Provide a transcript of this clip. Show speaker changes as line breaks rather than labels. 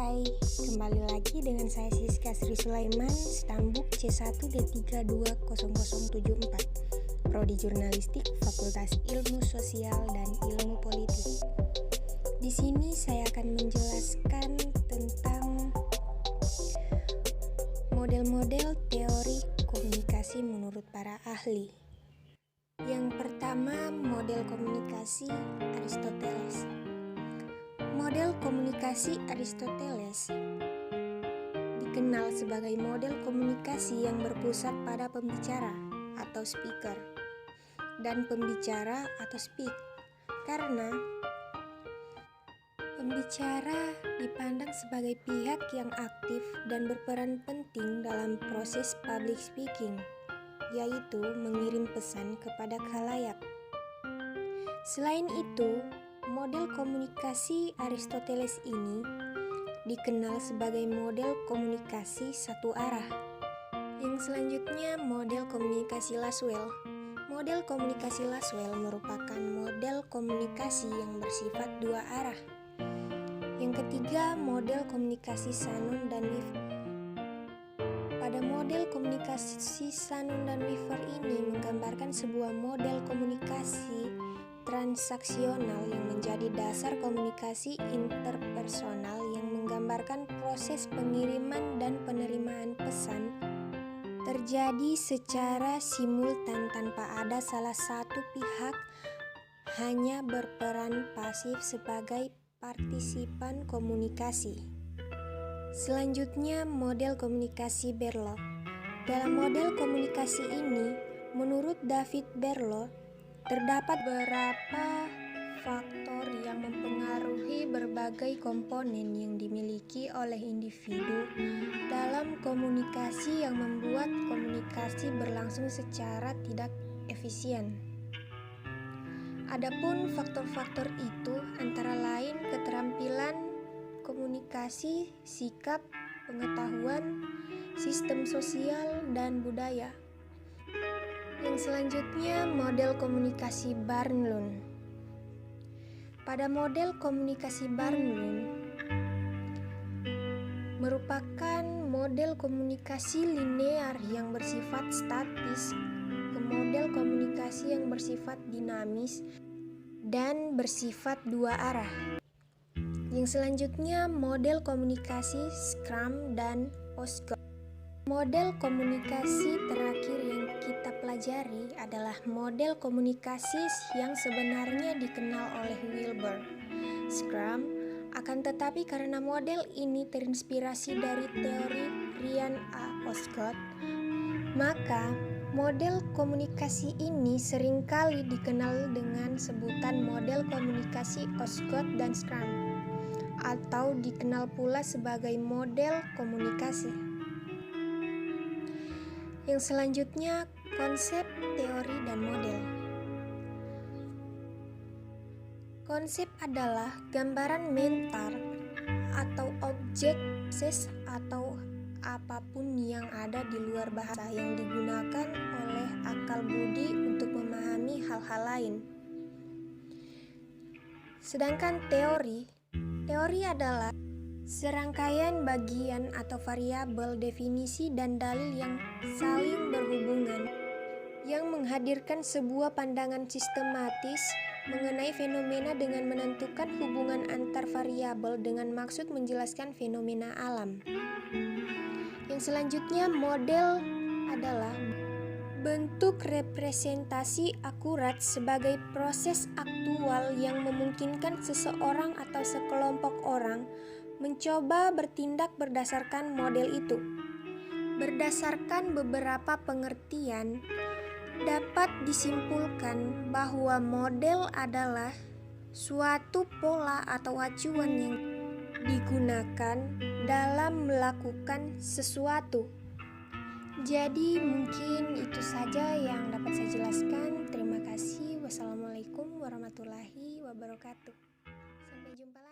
Hai, kembali lagi dengan saya Siska Sri Sulaiman, Stambuk C1D320074, Prodi Jurnalistik, Fakultas Ilmu Sosial dan Ilmu Politik. Di sini saya akan menjelaskan tentang model-model teori komunikasi menurut para ahli. Yang pertama, model komunikasi Aristoteles. Model komunikasi Aristoteles dikenal sebagai model komunikasi yang berpusat pada pembicara atau speaker dan pembicara atau speak, karena pembicara dipandang sebagai pihak yang aktif dan berperan penting dalam proses public speaking, yaitu mengirim pesan kepada khalayak. Selain itu, model komunikasi Aristoteles ini dikenal sebagai model komunikasi satu arah. Yang selanjutnya, model komunikasi Laswell. Model komunikasi Laswell merupakan model komunikasi yang bersifat dua arah. Yang ketiga, model komunikasi Shannon dan Weaver. Pada model komunikasi Shannon dan Weaver ini menggambarkan sebuah model komunikasi transaksional yang menjadi dasar komunikasi interpersonal yang menggambarkan proses pengiriman dan penerimaan pesan terjadi secara simultan tanpa ada salah satu pihak hanya berperan pasif sebagai partisipan komunikasi. Selanjutnya, model komunikasi Berlow. Dalam model komunikasi ini, menurut David Berlow, terdapat beberapa faktor yang mempengaruhi berbagai komponen yang dimiliki oleh individu dalam komunikasi yang membuat komunikasi berlangsung secara tidak efisien. Adapun faktor-faktor itu antara lain keterampilan komunikasi, sikap, pengetahuan, sistem sosial, dan budaya. Yang selanjutnya, model komunikasi Barnlund. Pada model komunikasi Barnlund merupakan model komunikasi linear yang bersifat statis ke model komunikasi yang bersifat dinamis dan bersifat dua arah. Yang selanjutnya, model komunikasi Schramm dan Osgood. Model komunikasi terakhir yang kita pelajari adalah model komunikasi yang sebenarnya dikenal oleh Wilbur Schramm, akan tetapi karena model ini terinspirasi dari teori Ryan A. Osgood, maka model komunikasi ini seringkali dikenal dengan sebutan model komunikasi Osgood dan Schramm, atau dikenal pula sebagai model komunikasi. Yang selanjutnya, konsep, teori, dan model. Konsep adalah gambaran mental atau objek proses atau apapun yang ada di luar bahasa yang digunakan oleh akal budi untuk memahami hal-hal lain. Sedangkan teori adalah serangkaian bagian atau variabel definisi dan dalil yang saling berhubungan yang menghadirkan sebuah pandangan sistematis mengenai fenomena dengan menentukan hubungan antar variabel dengan maksud menjelaskan fenomena alam. Yang selanjutnya, model adalah bentuk representasi akurat sebagai proses aktual yang memungkinkan seseorang atau sekelompok orang mencoba bertindak berdasarkan model itu. Berdasarkan beberapa pengertian, dapat disimpulkan bahwa model adalah suatu pola atau acuan yang digunakan dalam melakukan sesuatu. Jadi mungkin itu saja yang dapat saya jelaskan. Terima kasih. Wassalamualaikum warahmatullahi wabarakatuh. Sampai jumpa lagi.